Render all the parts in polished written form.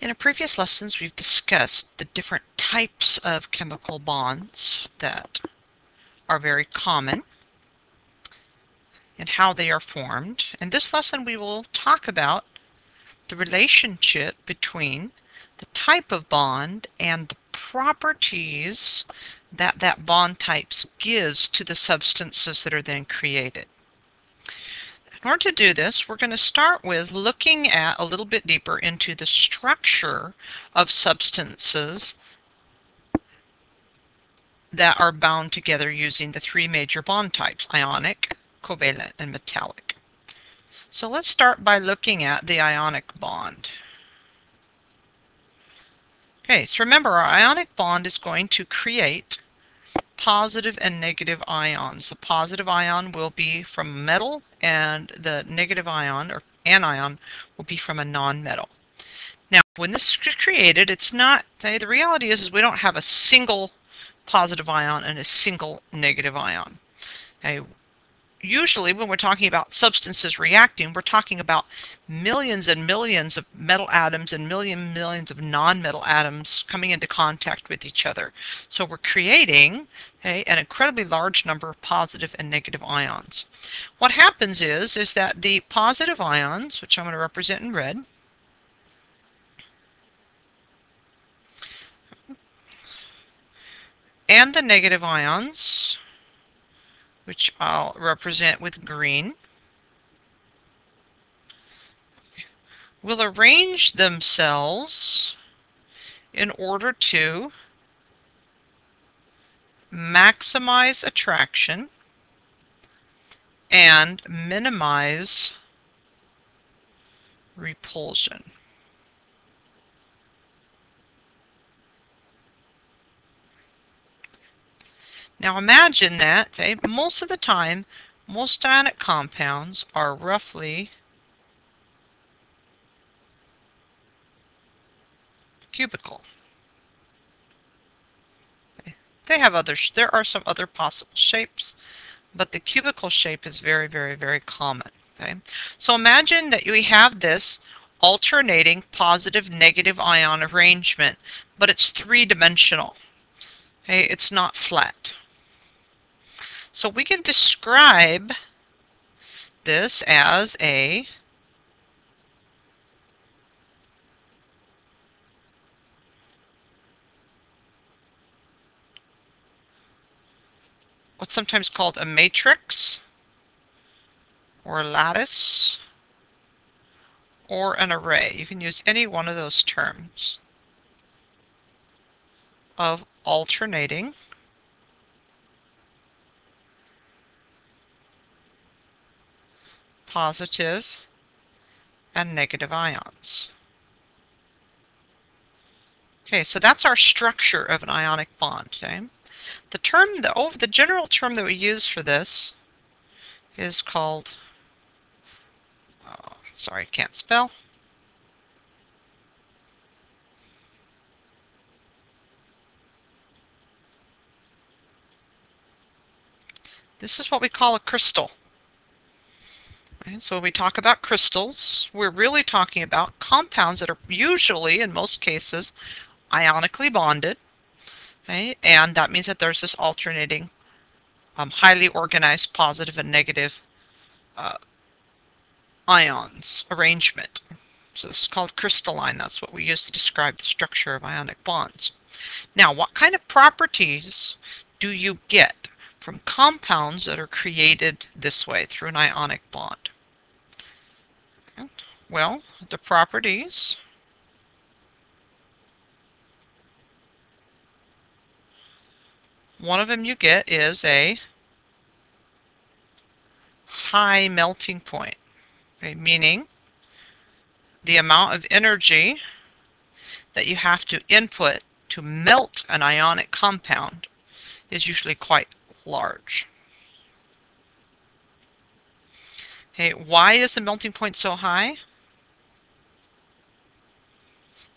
In previous lessons, we've discussed the different types of chemical bonds that are very common and how they are formed. In this lesson, we will talk about the relationship between the type of bond and the properties that that bond type gives to the substances that are then created. In order to do this, we're going to start with looking at a little bit deeper into the structure of substances that are bound together using the three major bond types: ionic, covalent, and metallic. So let's start by looking at the ionic bond. Okay, so remember, our ionic bond is going to create positive and negative ions. The positive ion will be from a metal, and the negative ion, or anion, will be from a non-metal. Now, when this is created, it's not, the reality is we don't have a single positive ion and a single negative ion. Okay. Usually when we're talking about substances reacting, we're talking about millions and millions of metal atoms and millions of non-metal atoms coming into contact with each other. So we're creating an incredibly large number of positive and negative ions. What happens is that the positive ions, which I'm going to represent in red, and the negative ions, which I'll represent with green, will arrange themselves in order to maximize attraction and minimize repulsion. Now imagine that, most of the time, most ionic compounds are roughly cubical. They have others. There are some other possible shapes, but the cubical shape is very, very, very common. So imagine that we have this alternating positive-negative ion arrangement, but it's three-dimensional. It's not flat. So we can describe this as what's sometimes called a matrix, or a lattice, or an array. You can use any one of those terms of alternating positive and negative ions. Okay, so that's our structure of an ionic bond. The term, the general term that we use for this is called, sorry, can't spell. This is what we call a crystal. So when we talk about crystals, we're really talking about compounds that are usually, in most cases, ionically bonded. And that means that there's this alternating, highly organized positive and negative ions arrangement. So this is called crystalline. That's what we use to describe the structure of ionic bonds. Now, what kind of properties do you get from compounds that are created this way through an ionic bond? Well, the properties one of them you get is a high melting point, meaning the amount of energy that you have to input to melt an ionic compound is usually quite large. Why is the melting point so high?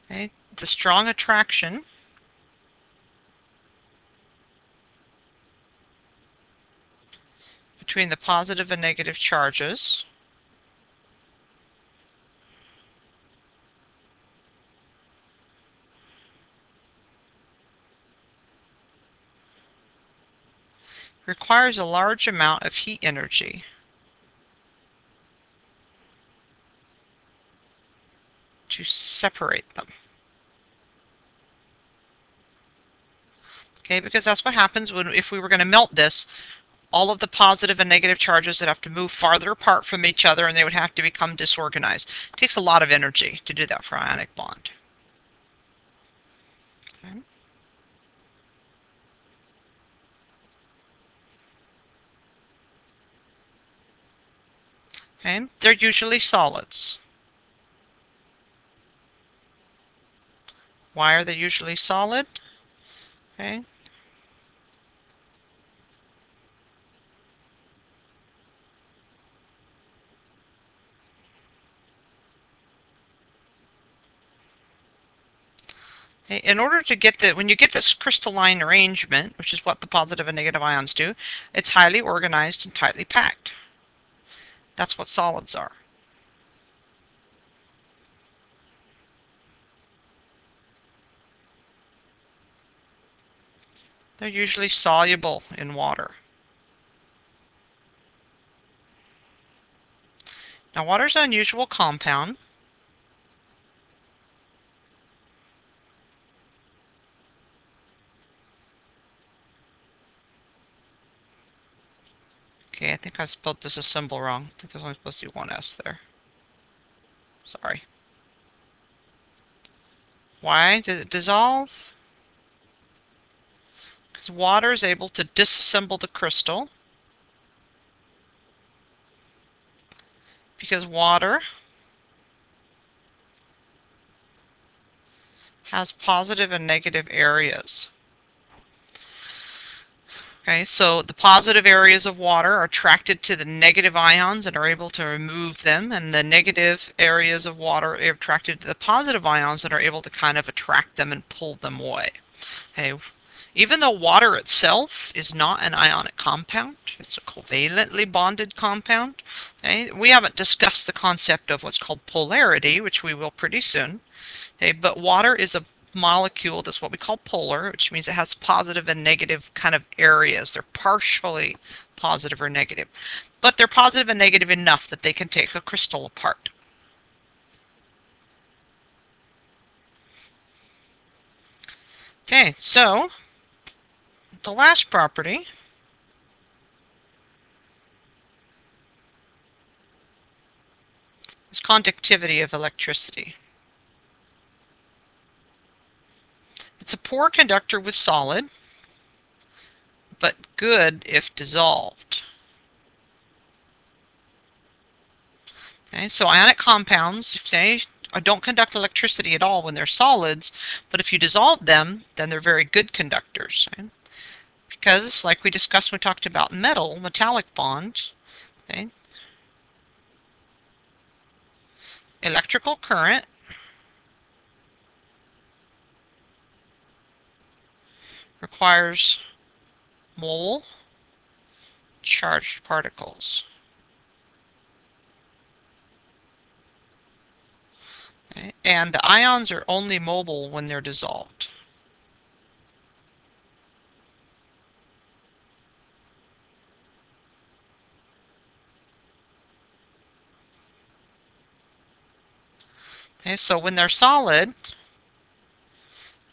The strong attraction between the positive and negative charges requires a large amount of heat energy to separate them. Okay, because that's what happens if we were going to melt this, all of the positive and negative charges would have to move farther apart from each other and they would have to become disorganized. It takes a lot of energy to do that for ionic bond. Okay. Okay. They're usually solids. Why are they usually solid? Okay. In order to get when you get this crystalline arrangement, which is what the positive and negative ions do, it's highly organized and tightly packed. That's what solids are. They're usually soluble in water. Now, water is an unusual compound. Okay, I think I spelled this a symbol wrong. I think there's only supposed to be one S there. Sorry. Why does it dissolve? Because water is able to disassemble the crystal. Because water has positive and negative areas. Okay, so the positive areas of water are attracted to the negative ions and are able to remove them, and the negative areas of water are attracted to the positive ions and are able to kind of attract them and pull them away. Okay, even though water itself is not an ionic compound, it's a covalently bonded compound. Okay, we haven't discussed the concept of what's called polarity, which we will pretty soon. Okay, but water is a molecule that's what we call polar, which means it has positive and negative kind of areas. They're partially positive or negative, but they're positive and negative enough that they can take a crystal apart. Okay, so the last property is conductivity of electricity. It's a poor conductor with solid, but good if dissolved. Okay, so ionic compounds, say, don't conduct electricity at all when they're solids, but if you dissolve them, then they're very good conductors. Okay? Because, like we discussed when we talked about metallic bonds, okay, electrical current requires mole charged particles. Okay? And the ions are only mobile when they're dissolved. Okay, so when they're solid,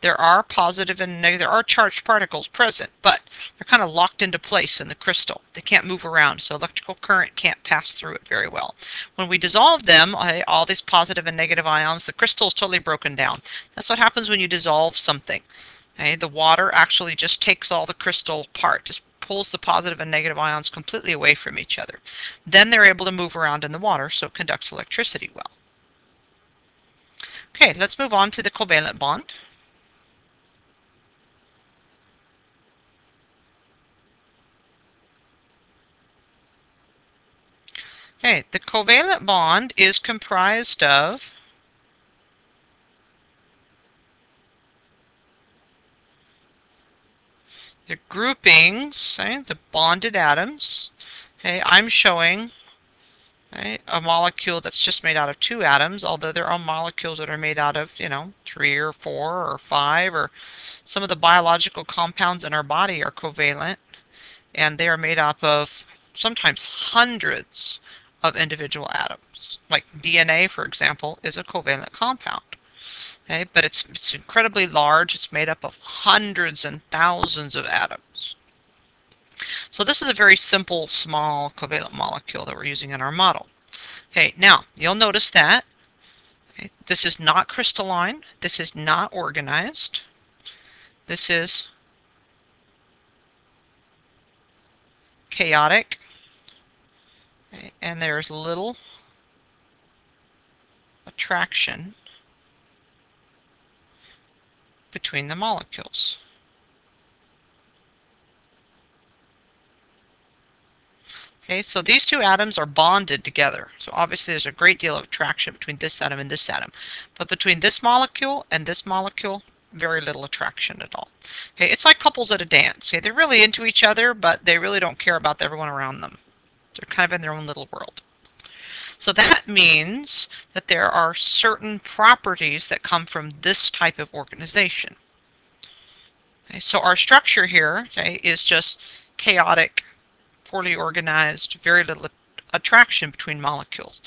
there are positive and negative, there are charged particles present, but they're kind of locked into place in the crystal. They can't move around, so electrical current can't pass through it very well. When we dissolve them, all these positive and negative ions, the crystal is totally broken down. That's what happens when you dissolve something. Okay, the water actually just takes all the crystal apart, just pulls the positive and negative ions completely away from each other. Then they're able to move around in the water, so it conducts electricity well. Okay, let's move on to the covalent bond. Okay, the covalent bond is comprised of the groupings, okay, the bonded atoms. Okay, I'm showing a molecule that's just made out of 2 atoms, although there are molecules that are made out of, 3 or 4 or 5, or some of the biological compounds in our body are covalent. and they are made up of sometimes hundreds of individual atoms. Like DNA, for example, is a covalent compound. Okay, but it's incredibly large. It's made up of hundreds and thousands of atoms. So this is a very simple, small covalent molecule that we're using in our model. Okay, now you'll notice that this is not crystalline. This is not organized. This is chaotic. Okay, and there's little attraction between the molecules. Okay, so these two atoms are bonded together. So obviously there's a great deal of attraction between this atom and this atom. But between this molecule and this molecule, very little attraction at all. Okay, it's like couples at a dance. Okay, they're really into each other, but they really don't care about everyone around them. They're kind of in their own little world. So that means that there are certain properties that come from this type of organization. Okay, so our structure here, okay, is just chaotic, poorly organized, very little attraction between molecules.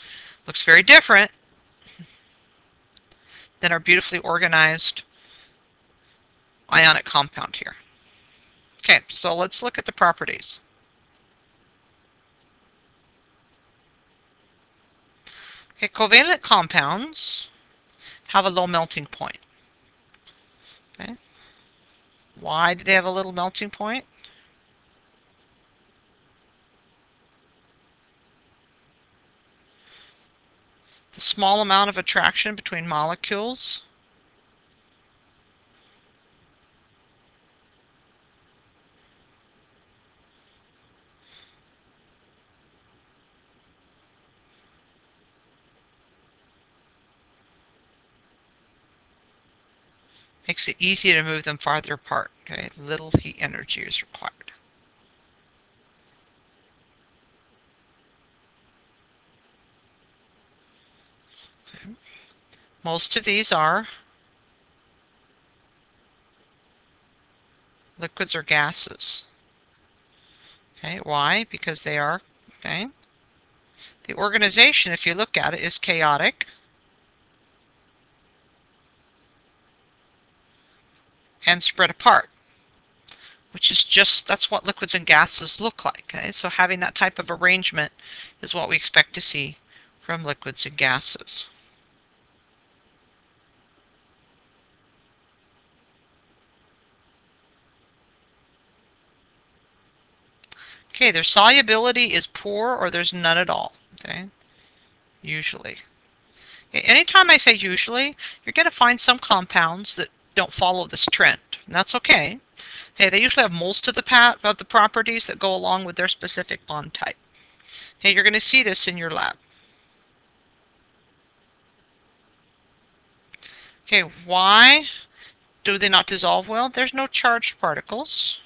Looks very different than our beautifully organized ionic compound here. Okay, so let's look at the properties. Okay, covalent compounds have a low melting point. Okay. Why do they have a little melting point? The small amount of attraction between molecules makes it easy to move them farther apart. Okay, little heat energy is required. Okay. Most of these are liquids or gases. Okay, why? Because they are, okay. The organization, if you look at it, is chaotic and spread apart, which is just, that's what liquids and gases look like. Okay? So having that type of arrangement is what we expect to see from liquids and gases. Okay, their solubility is poor or there's none at all. Okay, usually. Okay, anytime I say usually, you're going to find some compounds that don't follow this trend, and that's okay. Okay, they usually have most of the properties that go along with their specific bond type. Okay, you're going to see this in your lab. Okay, why do they not dissolve well? There's no charged particles.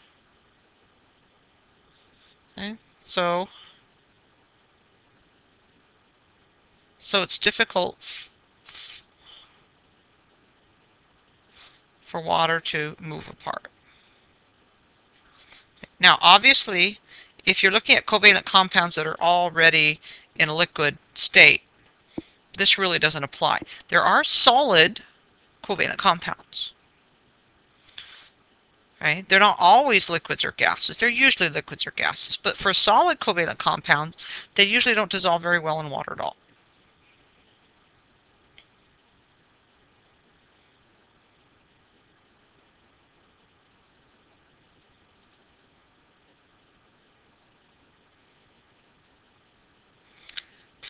Okay, so it's difficult for water to move apart. Now, obviously, if you're looking at covalent compounds that are already in a liquid state, this really doesn't apply. There are solid covalent compounds. Right? They're not always liquids or gases. They're usually liquids or gases. But for solid covalent compounds, they usually don't dissolve very well in water at all.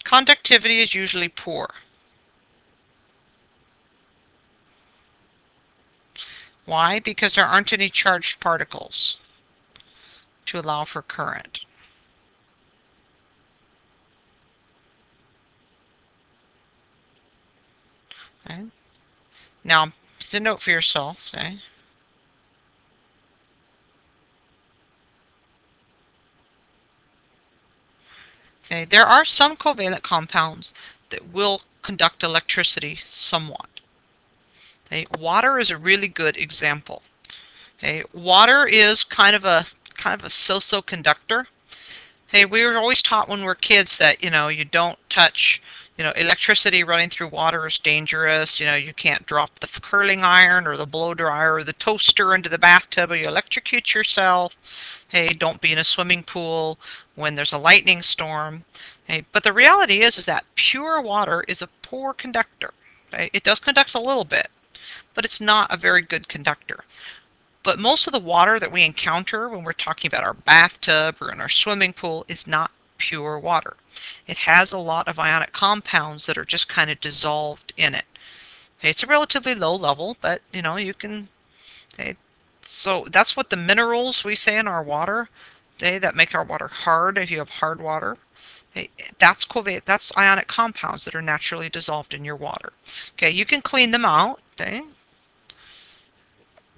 Conductivity is usually poor. Why? Because there aren't any charged particles to allow for current. Okay. Now, just a note for yourself. Okay. Okay, there are some covalent compounds that will conduct electricity somewhat. Okay, water is a really good example. Okay, water is kind of a kind of a so-so conductor. Hey, we were always taught when we're kids that, you don't touch, electricity running through water is dangerous. You can't drop the curling iron or the blow dryer or the toaster into the bathtub or you electrocute yourself. Hey, don't be in a swimming pool when there's a lightning storm. Hey, but the reality is that pure water is a poor conductor. Okay? It does conduct a little bit, but it's not a very good conductor. But most of the water that we encounter when we're talking about our bathtub or in our swimming pool is not pure water. It has a lot of ionic compounds that are just kind of dissolved in it. Okay, it's a relatively low level, but you can. Okay, so that's what the minerals we say in our water, okay, that make our water hard. If you have hard water, okay, that's ionic compounds that are naturally dissolved in your water. Okay, you can clean them out. Okay,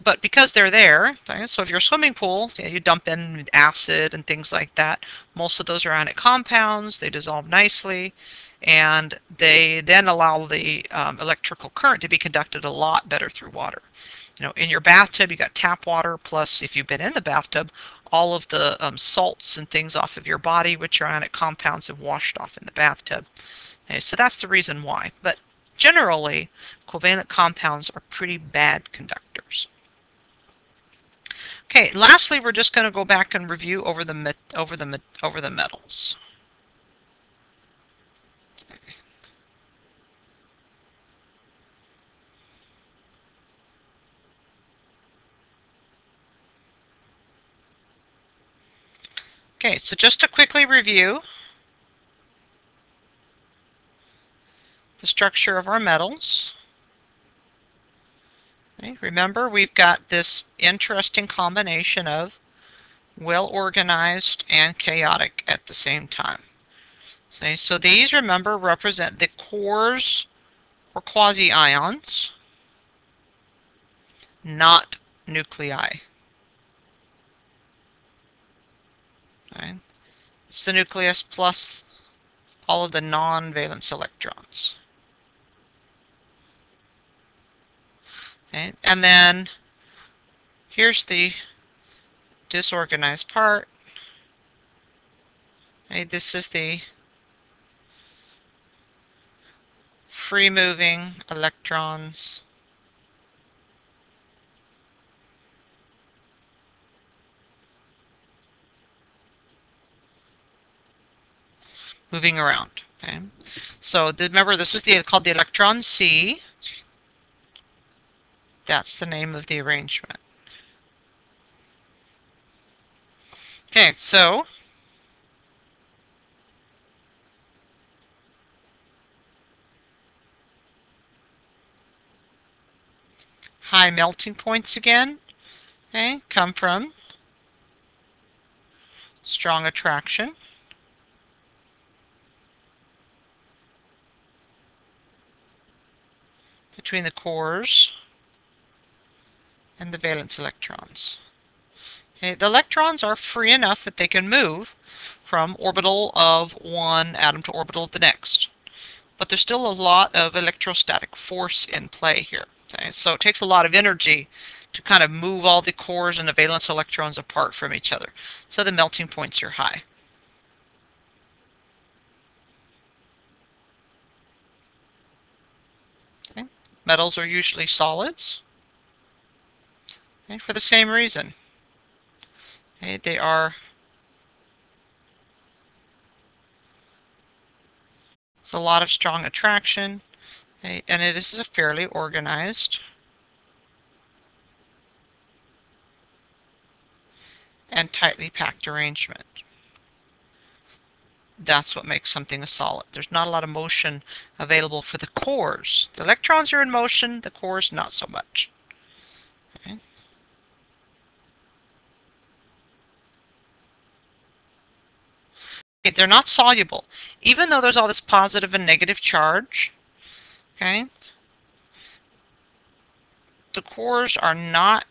but because they're there, okay, so if you're a swimming pool, yeah, you dump in acid and things like that. Most of those are ionic compounds. They dissolve nicely, and they then allow the electrical current to be conducted a lot better through water. In your bathtub, you got tap water, plus if you've been in the bathtub, all of the salts and things off of your body, which are ionic compounds, have washed off in the bathtub. Okay, so that's the reason why. But generally, covalent compounds are pretty bad conductors. Okay, lastly, we're just going to go back and review over the metals. Okay, so just to quickly review the structure of our metals. Okay, remember, we've got this interesting combination of well-organized and chaotic at the same time. Okay, so these, remember, represent the cores or quasi-ions, not nuclei. Okay. It's the nucleus plus all of the non-valence electrons. Okay. And then here's the disorganized part. Okay. This is the free-moving electrons. Moving around. Okay. So remember, this is called the electron C. That's the name of the arrangement. Okay, so high melting points again, okay, come from strong attraction between the cores and the valence electrons. Okay, the electrons are free enough that they can move from orbital of one atom to orbital of the next. But there's still a lot of electrostatic force in play here. Okay? So it takes a lot of energy to kind of move all the cores and the valence electrons apart from each other. So the melting points are high. Okay? Metals are usually solids, okay, for the same reason. Okay? They are a lot of strong attraction, okay, and it is a fairly organized and tightly packed arrangement. That's what makes something a solid. There's not a lot of motion available for the cores. The electrons are in motion, the cores not so much. Okay. Okay, they're not soluble. Even though there's all this positive and negative charge, okay, the cores are not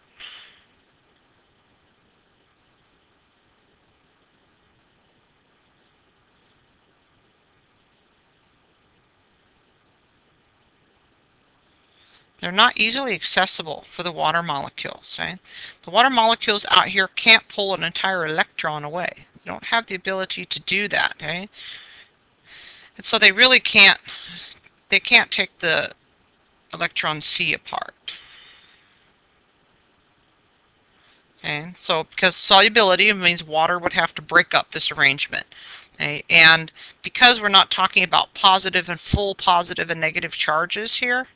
They're not easily accessible for the water molecules. Right? The water molecules out here can't pull an entire electron away. They don't have the ability to do that. Okay? And so they really can't, they can't take the electron C apart. Okay, so because solubility means water would have to break up this arrangement. Okay, and because we're not talking about positive and full positive and negative charges here,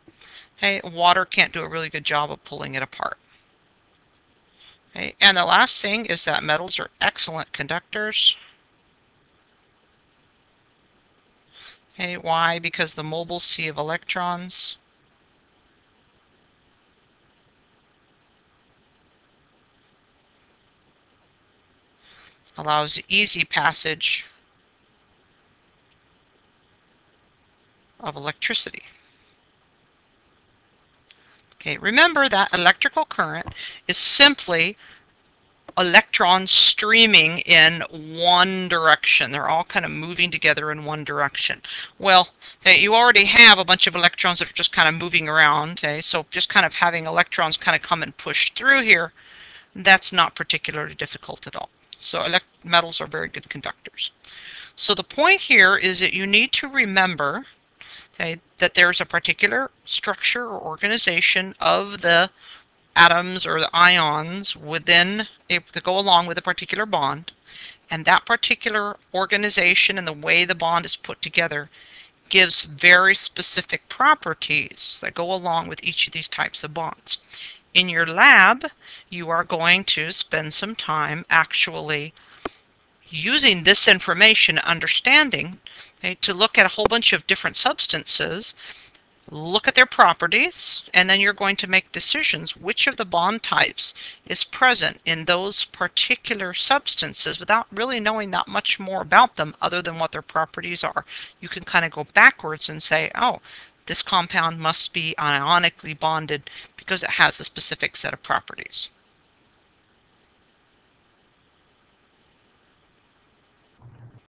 okay, water can't do a really good job of pulling it apart. Okay, and the last thing is that metals are excellent conductors. Okay, why? Because the mobile sea of electrons allows easy passage of electricity. Okay, remember that electrical current is simply electrons streaming in one direction. They're all kind of moving together in one direction. Well, okay, you already have a bunch of electrons that are just kind of moving around. Okay, so just kind of having electrons kind of come and push through here, that's not particularly difficult at all. So metals are very good conductors. So the point here is that you need to remember, okay, that there's a particular structure or organization of the atoms or the ions within that go along with a particular bond, and that particular organization and the way the bond is put together gives very specific properties that go along with each of these types of bonds. In your lab, you are going to spend some time actually using this information, understanding, okay, to look at a whole bunch of different substances, look at their properties, and then you're going to make decisions which of the bond types is present in those particular substances without really knowing that much more about them other than what their properties are. You can kind of go backwards and say, oh, this compound must be ionically bonded because it has a specific set of properties.